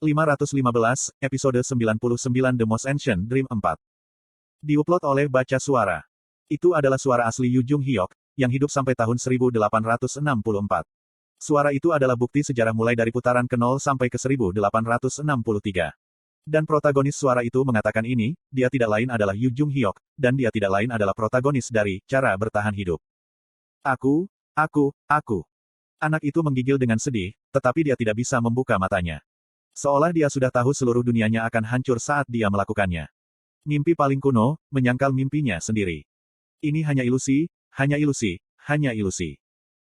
515, episode 99 The Most Ancient Dream 4. Diupload oleh Baca Suara. Itu adalah suara asli Yu Jung Hyok, yang hidup sampai tahun 1864. Suara itu adalah bukti sejarah mulai dari putaran ke-0 sampai ke 1863. Dan protagonis suara itu mengatakan ini, dia tidak lain adalah Yu Jung Hyok, dan dia tidak lain adalah protagonis dari cara bertahan hidup. Aku. Anak itu menggigil dengan sedih, tetapi dia tidak bisa membuka matanya. Seolah dia sudah tahu seluruh dunianya akan hancur saat dia melakukannya. Mimpi paling kuno, menyangkal mimpinya sendiri. Ini hanya ilusi.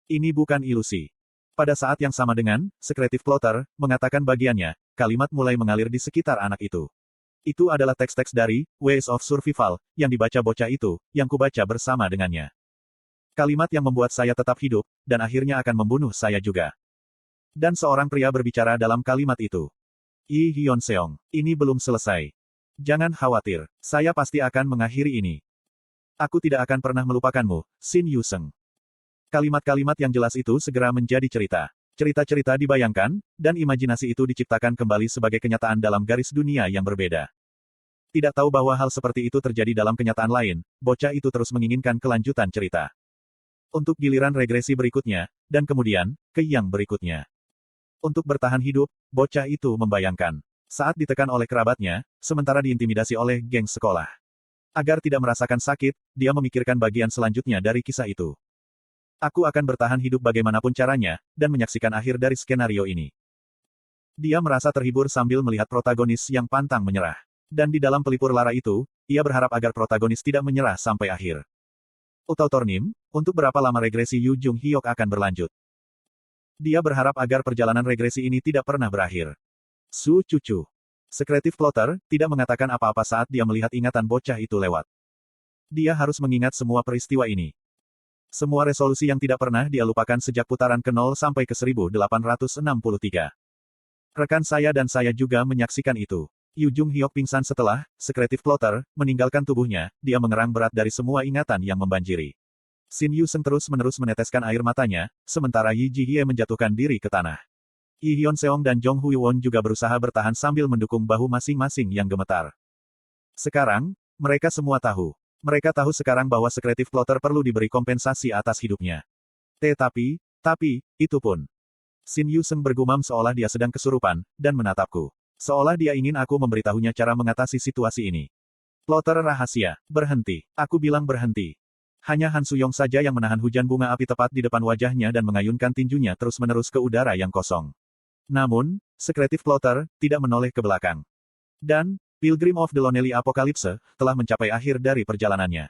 Ini bukan ilusi. Pada saat yang sama dengan, Secretive Plotter, mengatakan bagiannya, kalimat mulai mengalir di sekitar anak itu. Itu adalah teks-teks dari, Ways of Survival, yang dibaca bocah itu, yang kubaca bersama dengannya. Kalimat yang membuat saya tetap hidup, dan akhirnya akan membunuh saya juga. Dan seorang pria berbicara dalam kalimat itu. Yi Hyun Seong, ini belum selesai. Jangan khawatir, saya pasti akan mengakhiri ini. Aku tidak akan pernah melupakanmu, Shin Yu-seng. Kalimat-kalimat yang jelas itu segera menjadi cerita. Cerita-cerita dibayangkan, dan imajinasi itu diciptakan kembali sebagai kenyataan dalam garis dunia yang berbeda. Tidak tahu bahwa hal seperti itu terjadi dalam kenyataan lain, bocah itu terus menginginkan kelanjutan cerita. Untuk giliran regresi berikutnya, dan kemudian, ke yang berikutnya. Untuk bertahan hidup, bocah itu membayangkan. Saat ditekan oleh kerabatnya, sementara diintimidasi oleh geng sekolah. Agar tidak merasakan sakit, dia memikirkan bagian selanjutnya dari kisah itu. Aku akan bertahan hidup bagaimanapun caranya, dan menyaksikan akhir dari skenario ini. Dia merasa terhibur sambil melihat protagonis yang pantang menyerah. Dan di dalam pelipur lara itu, ia berharap agar protagonis tidak menyerah sampai akhir. Utautornim, untuk berapa lama regresi Yu Jung Hyok akan berlanjut? Dia berharap agar perjalanan regresi ini tidak pernah berakhir. Su Cucu. Secretive Plotter, tidak mengatakan apa-apa saat dia melihat ingatan bocah itu lewat. Dia harus mengingat semua peristiwa ini. Semua resolusi yang tidak pernah dia lupakan sejak putaran ke-0 sampai ke 1863. Rekan saya dan saya juga menyaksikan itu. Yu Jung Hyok pingsan setelah, Secretive Plotter, meninggalkan tubuhnya, dia mengerang berat dari semua ingatan yang membanjiri. Shin Yu-seng terus-menerus meneteskan air matanya, sementara Yi Ji-hye menjatuhkan diri ke tanah. Yi Hyun Seong dan Jong Hui-won juga berusaha bertahan sambil mendukung bahu masing-masing yang gemetar. Sekarang, mereka semua tahu. Mereka tahu sekarang bahwa Secretive Plotter perlu diberi kompensasi atas hidupnya. Tapi, itu pun. Shin Yu-seng bergumam seolah dia sedang kesurupan, dan menatapku. Seolah dia ingin aku memberitahunya cara mengatasi situasi ini. Plotter rahasia, berhenti. Aku bilang berhenti. Hanya Han Suyong saja yang menahan hujan bunga api tepat di depan wajahnya dan mengayunkan tinjunya terus-menerus ke udara yang kosong. Namun, Secretive Plotter tidak menoleh ke belakang. Dan, Pilgrim of the Lonely Apocalypse telah mencapai akhir dari perjalanannya.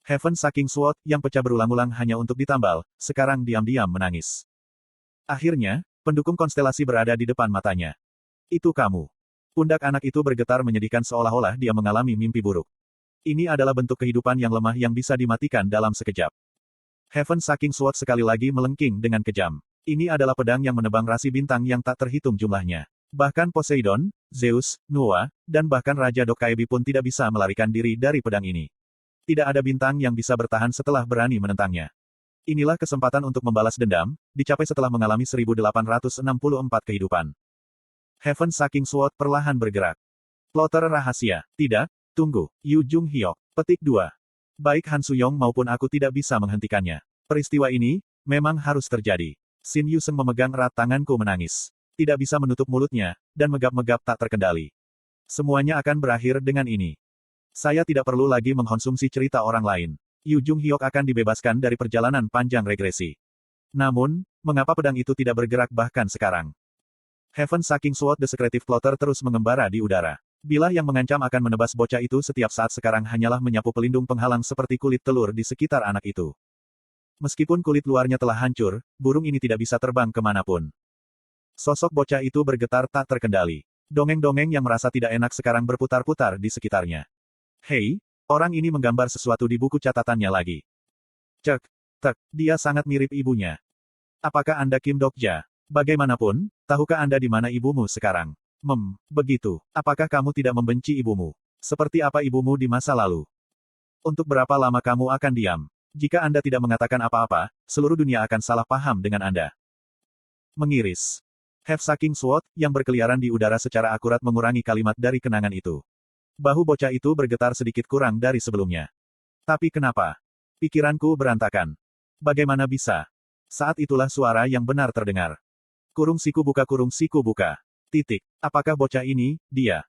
Heaven Saking Sword yang pecah berulang-ulang hanya untuk ditambal, sekarang diam-diam menangis. Akhirnya, pendukung konstelasi berada di depan matanya. Itu kamu. Pundak anak itu bergetar menyedihkan seolah-olah dia mengalami mimpi buruk. Ini adalah bentuk kehidupan yang lemah yang bisa dimatikan dalam sekejap. Heaven Saking Sword sekali lagi melengking dengan kejam. Ini adalah pedang yang menebang rasi bintang yang tak terhitung jumlahnya. Bahkan Poseidon, Zeus, Noah, dan bahkan Raja Dokkaebi pun tidak bisa melarikan diri dari pedang ini. Tidak ada bintang yang bisa bertahan setelah berani menentangnya. Inilah kesempatan untuk membalas dendam, dicapai setelah mengalami 1864 kehidupan. Heaven Saking Sword perlahan bergerak. Plotter rahasia. Tidak, tunggu, Yu Jung Hyok. Petik 2. Baik Han Suyong maupun aku tidak bisa menghentikannya. Peristiwa ini, memang harus terjadi. Shin Yu-seng memegang erat tanganku menangis. Tidak bisa menutup mulutnya, dan megap-megap tak terkendali. Semuanya akan berakhir dengan ini. Saya tidak perlu lagi mengkonsumsi cerita orang lain. Yu Jung Hyok akan dibebaskan dari perjalanan panjang regresi. Namun, mengapa pedang itu tidak bergerak bahkan sekarang? Heaven Saking Sword The Secretive Plotter terus mengembara di udara. Bilah yang mengancam akan menebas bocah itu setiap saat sekarang hanyalah menyapu pelindung penghalang seperti kulit telur di sekitar anak itu. Meskipun kulit luarnya telah hancur, burung ini tidak bisa terbang kemanapun. Sosok bocah itu bergetar tak terkendali. Dongeng-dongeng yang merasa tidak enak sekarang berputar-putar di sekitarnya. Hei, orang ini menggambar sesuatu di buku catatannya lagi. Cek, dia sangat mirip ibunya. Apakah Anda Kim Dokja? Bagaimanapun, tahukah Anda di mana ibumu sekarang? Begitu. Apakah kamu tidak membenci ibumu? Seperti apa ibumu di masa lalu? Untuk berapa lama kamu akan diam? Jika Anda tidak mengatakan apa-apa, seluruh dunia akan salah paham dengan Anda. Mengiris. Have-Sucking Sword, yang berkeliaran di udara secara akurat mengurangi kalimat dari kenangan itu. Bahu bocah itu bergetar sedikit kurang dari sebelumnya. Tapi kenapa? Pikiranku berantakan. Bagaimana bisa? Saat itulah suara yang benar terdengar. Kurung siku buka. Titik. Apakah bocah ini, dia?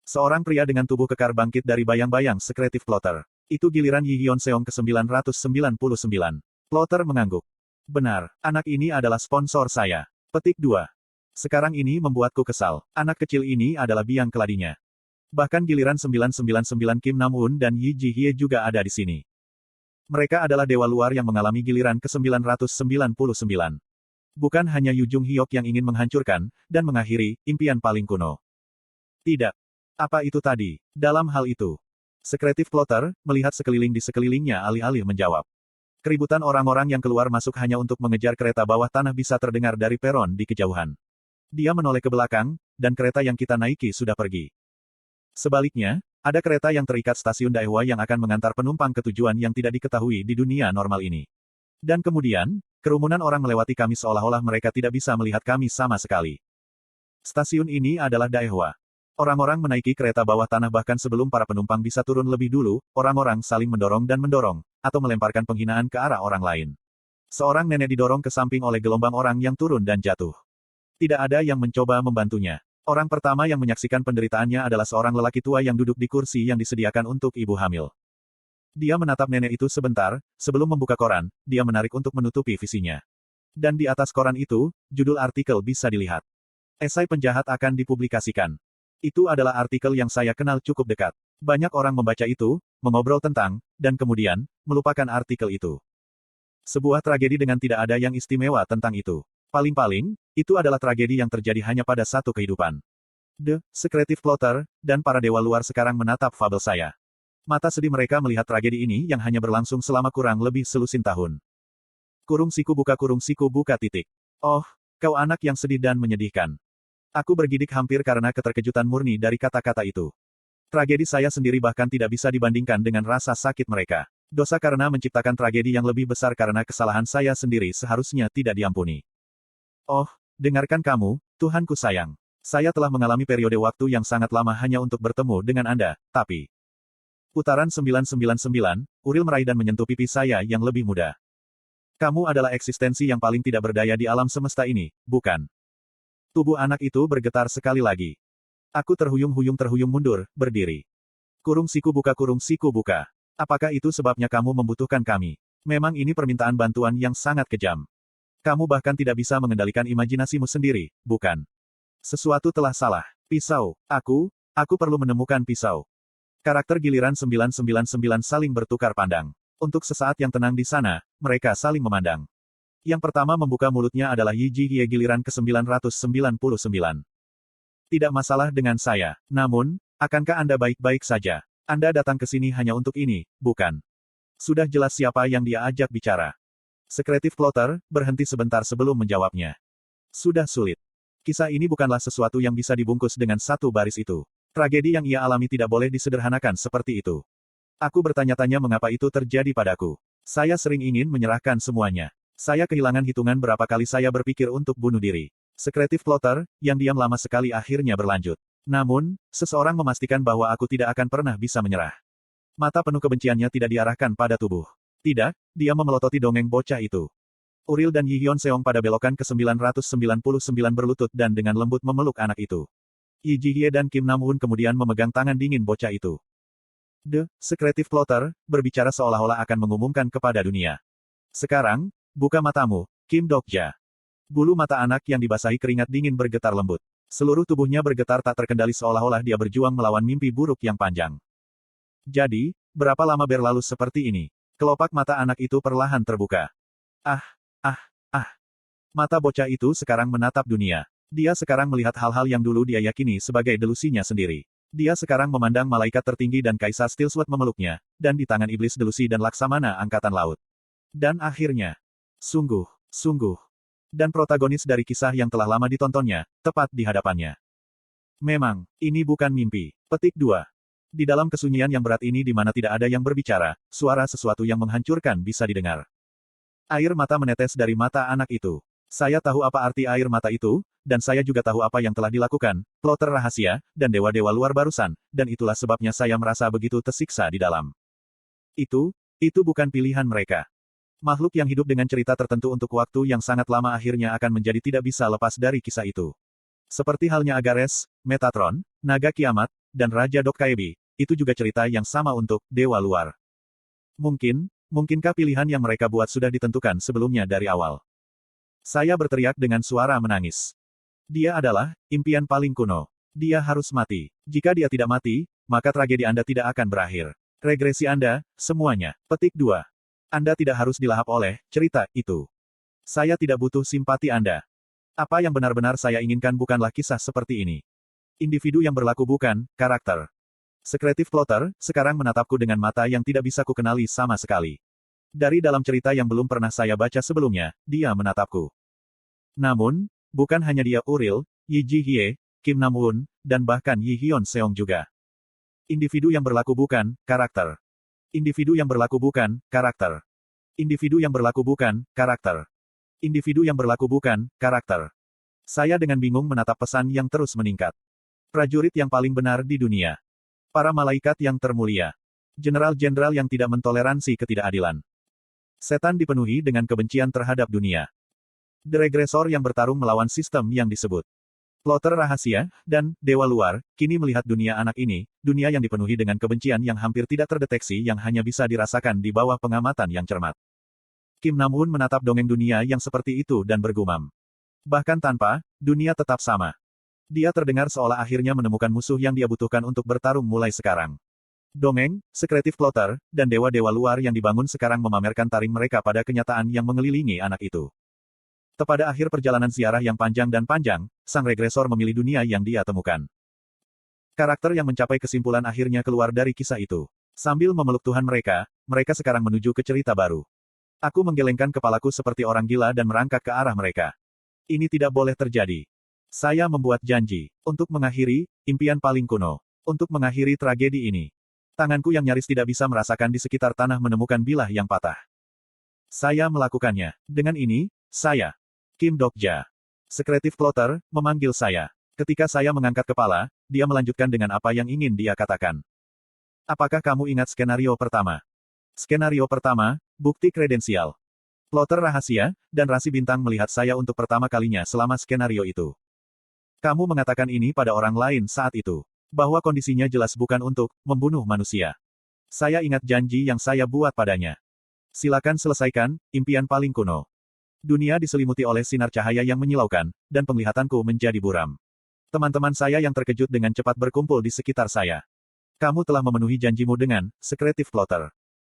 Seorang pria dengan tubuh kekar bangkit dari bayang-bayang sekretif plotter. Itu giliran Yi Hyun-seong ke-999. Plotter mengangguk. Benar, anak ini adalah sponsor saya. Petik 2. Sekarang ini membuatku kesal. Anak kecil ini adalah biang keladinya. Bahkan giliran 999 Kim Nam-woon dan Yi Ji-hye juga ada di sini. Mereka adalah dewa luar yang mengalami giliran ke-999. Bukan hanya Yu Jung-hyuk yang ingin menghancurkan, dan mengakhiri, impian paling kuno. Tidak. Apa itu tadi? Dalam hal itu, sekretif plotter, melihat sekeliling di sekelilingnya alih-alih menjawab. Keributan orang-orang yang keluar masuk hanya untuk mengejar kereta bawah tanah bisa terdengar dari peron di kejauhan. Dia menoleh ke belakang, dan kereta yang kita naiki sudah pergi. Sebaliknya, ada kereta yang terikat stasiun Daewoo yang akan mengantar penumpang ke tujuan yang tidak diketahui di dunia normal ini. Dan kemudian, kerumunan orang melewati kami seolah-olah mereka tidak bisa melihat kami sama sekali. Stasiun ini adalah Daewoo. Orang-orang menaiki kereta bawah tanah bahkan sebelum para penumpang bisa turun lebih dulu, orang-orang saling mendorong dan mendorong, atau melemparkan penghinaan ke arah orang lain. Seorang nenek didorong ke samping oleh gelombang orang yang turun dan jatuh. Tidak ada yang mencoba membantunya. Orang pertama yang menyaksikan penderitaannya adalah seorang lelaki tua yang duduk di kursi yang disediakan untuk ibu hamil. Dia menatap nenek itu sebentar, sebelum membuka koran, dia menarik untuk menutupi visinya. Dan di atas koran itu, judul artikel bisa dilihat. Esai penjahat akan dipublikasikan. Itu adalah artikel yang saya kenal cukup dekat. Banyak orang membaca itu, mengobrol tentang, dan kemudian, melupakan artikel itu. Sebuah tragedi dengan tidak ada yang istimewa tentang itu. Paling-paling, itu adalah tragedi yang terjadi hanya pada satu kehidupan. The Secretive Plotter, dan para dewa luar sekarang menatap fabel saya. Mata sedih mereka melihat tragedi ini yang hanya berlangsung selama kurang lebih selusin tahun. Kurung siku buka titik. Oh, kau anak yang sedih dan menyedihkan. Aku bergidik hampir karena keterkejutan murni dari kata-kata itu. Tragedi saya sendiri bahkan tidak bisa dibandingkan dengan rasa sakit mereka. Dosa karena menciptakan tragedi yang lebih besar karena kesalahan saya sendiri seharusnya tidak diampuni. Oh, dengarkan kamu, Tuhanku sayang. Saya telah mengalami periode waktu yang sangat lama hanya untuk bertemu dengan Anda, tapi... Putaran 999, Uril meraih dan menyentuh pipi saya yang lebih muda. Kamu adalah eksistensi yang paling tidak berdaya di alam semesta ini, bukan? Tubuh anak itu bergetar sekali lagi. Aku terhuyung mundur, berdiri. Kurung siku buka. Apakah itu sebabnya kamu membutuhkan kami? Memang ini permintaan bantuan yang sangat kejam. Kamu bahkan tidak bisa mengendalikan imajinasimu sendiri, bukan? Sesuatu telah salah. Pisau. Aku perlu menemukan pisau. Karakter giliran 999 saling bertukar pandang. Untuk sesaat yang tenang di sana, mereka saling memandang. Yang pertama membuka mulutnya adalah Yi Ji-hye giliran ke-999. Tidak masalah dengan saya. Namun, akankah Anda baik-baik saja? Anda datang ke sini hanya untuk ini, bukan? Sudah jelas siapa yang dia ajak bicara. Sekretif plotter, berhenti sebentar sebelum menjawabnya. Sudah sulit. Kisah ini bukanlah sesuatu yang bisa dibungkus dengan satu baris itu. Tragedi yang ia alami tidak boleh disederhanakan seperti itu. Aku bertanya-tanya mengapa itu terjadi padaku. Saya sering ingin menyerahkan semuanya. Saya kehilangan hitungan berapa kali saya berpikir untuk bunuh diri. Sekretif plotter, yang diam lama sekali akhirnya berlanjut. Namun, seseorang memastikan bahwa aku tidak akan pernah bisa menyerah. Mata penuh kebenciannya tidak diarahkan pada tubuh. Tidak, dia memelototi dongeng bocah itu. Uril dan Yi Hyun-seong pada belokan ke-999 berlutut dan dengan lembut memeluk anak itu. Yi Ji-hye dan Kim Nam-woon kemudian memegang tangan dingin bocah itu. The Secretive Plotter, berbicara seolah-olah akan mengumumkan kepada dunia. Sekarang, buka matamu, Kim Dok-ja. Bulu mata anak yang dibasahi keringat dingin bergetar lembut. Seluruh tubuhnya bergetar tak terkendali seolah-olah dia berjuang melawan mimpi buruk yang panjang. Jadi, berapa lama berlalu seperti ini? Kelopak mata anak itu perlahan terbuka. Ah. Mata bocah itu sekarang menatap dunia. Dia sekarang melihat hal-hal yang dulu dia yakini sebagai delusinya sendiri. Dia sekarang memandang malaikat tertinggi dan Kaisar Steelsword memeluknya, dan di tangan iblis delusi dan laksamana angkatan laut. Dan akhirnya, sungguh. Dan protagonis dari kisah yang telah lama ditontonnya, tepat di hadapannya. Memang, ini bukan mimpi. Petik 2. Di dalam kesunyian yang berat ini di mana tidak ada yang berbicara, suara sesuatu yang menghancurkan bisa didengar. Air mata menetes dari mata anak itu. Saya tahu apa arti air mata itu, dan saya juga tahu apa yang telah dilakukan, plotter rahasia, dan dewa-dewa luar barusan, dan itulah sebabnya saya merasa begitu tersiksa di dalam. Itu bukan pilihan mereka. Makhluk yang hidup dengan cerita tertentu untuk waktu yang sangat lama akhirnya akan menjadi tidak bisa lepas dari kisah itu. Seperti halnya Agares, Metatron, Naga Kiamat, dan Raja Dokkaebi, itu juga cerita yang sama untuk dewa luar. Mungkinkah pilihan yang mereka buat sudah ditentukan sebelumnya dari awal? Saya berteriak dengan suara menangis. Dia adalah impian paling kuno. Dia harus mati. Jika dia tidak mati, maka tragedi Anda tidak akan berakhir. Regresi Anda, semuanya. Petik 2. Anda tidak harus dilahap oleh cerita itu. Saya tidak butuh simpati Anda. Apa yang benar-benar saya inginkan bukanlah kisah seperti ini. Individu yang berlaku bukan karakter. Sekretif plotter sekarang menatapku dengan mata yang tidak bisa kukenali sama sekali. Dari dalam cerita yang belum pernah saya baca sebelumnya, dia menatapku. Namun, bukan hanya dia Uril, Yi Ji-hye, Kim Nam-woon, dan bahkan Yi Hyun-seong juga. Individu yang berlaku bukan karakter. Individu yang berlaku bukan karakter. Individu yang berlaku bukan karakter. Individu yang berlaku bukan karakter. Saya dengan bingung menatap pesan yang terus meningkat. Prajurit yang paling benar di dunia. Para malaikat yang termulia. Jenderal-jenderal yang tidak mentoleransi ketidakadilan. Setan dipenuhi dengan kebencian terhadap dunia. The Regressor yang bertarung melawan sistem yang disebut plotter rahasia, dan dewa luar, kini melihat dunia anak ini, dunia yang dipenuhi dengan kebencian yang hampir tidak terdeteksi yang hanya bisa dirasakan di bawah pengamatan yang cermat. Kim Nam-woon menatap dongeng dunia yang seperti itu dan bergumam. Bahkan tanpa, dunia tetap sama. Dia terdengar seolah akhirnya menemukan musuh yang dia butuhkan untuk bertarung mulai sekarang. Dongeng, sekretif plotter, dan dewa-dewa luar yang dibangun sekarang memamerkan taring mereka pada kenyataan yang mengelilingi anak itu. Pada akhir perjalanan ziarah yang panjang dan panjang, sang regresor memilih dunia yang dia temukan. Karakter yang mencapai kesimpulan akhirnya keluar dari kisah itu. Sambil memeluk Tuhan mereka, mereka sekarang menuju ke cerita baru. Aku menggelengkan kepalaku seperti orang gila dan merangkak ke arah mereka. Ini tidak boleh terjadi. Saya membuat janji untuk mengakhiri impian paling kuno, untuk mengakhiri tragedi ini. Tanganku yang nyaris tidak bisa merasakan di sekitar tanah menemukan bilah yang patah. Saya melakukannya. Dengan ini, saya, Kim Dokja, sekretif plotter, memanggil saya. Ketika saya mengangkat kepala, dia melanjutkan dengan apa yang ingin dia katakan. Apakah kamu ingat skenario pertama? Skenario pertama, bukti kredensial. Plotter rahasia, dan rasi bintang melihat saya untuk pertama kalinya selama skenario itu. Kamu mengatakan ini pada orang lain saat itu. Bahwa kondisinya jelas bukan untuk membunuh manusia. Saya ingat janji yang saya buat padanya. Silakan selesaikan impian paling kuno. Dunia diselimuti oleh sinar cahaya yang menyilaukan, dan penglihatanku menjadi buram. Teman-teman saya yang terkejut dengan cepat berkumpul di sekitar saya. Kamu telah memenuhi janjimu dengan sekretif plotter.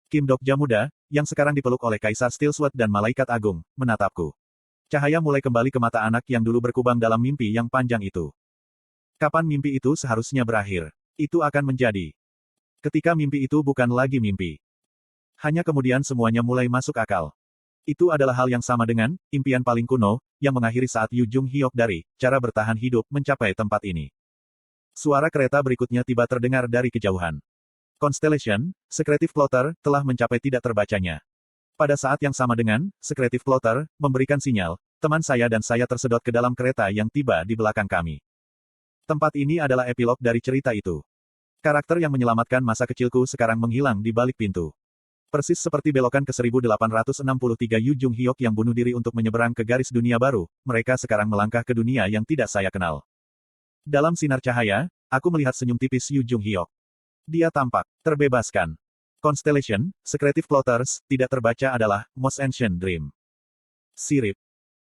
Kim Dokja muda, yang sekarang dipeluk oleh Kaisar Steelsword dan Malaikat Agung, menatapku. Cahaya mulai kembali ke mata anak yang dulu berkubang dalam mimpi yang panjang itu. Kapan mimpi itu seharusnya berakhir? Itu akan menjadi. Ketika mimpi itu bukan lagi mimpi. Hanya kemudian semuanya mulai masuk akal. Itu adalah hal yang sama dengan impian paling kuno, yang mengakhiri saat Yu Jung Hyok dari cara bertahan hidup mencapai tempat ini. Suara kereta berikutnya tiba terdengar dari kejauhan. Constellation, sekretif plotter, telah mencapai tidak terbacanya. Pada saat yang sama dengan sekretif plotter, memberikan sinyal, teman saya dan saya tersedot ke dalam kereta yang tiba di belakang kami. Tempat ini adalah epilog dari cerita itu. Karakter yang menyelamatkan masa kecilku sekarang menghilang di balik pintu. Persis seperti belokan ke 1863 Yu Jung Hyok yang bunuh diri untuk menyeberang ke garis dunia baru, mereka sekarang melangkah ke dunia yang tidak saya kenal. Dalam sinar cahaya, aku melihat senyum tipis Yu Jung Hyok. Dia tampak terbebaskan. Constellation, sekretif plotters, tidak terbaca adalah Most Ancient Dream. Sirip.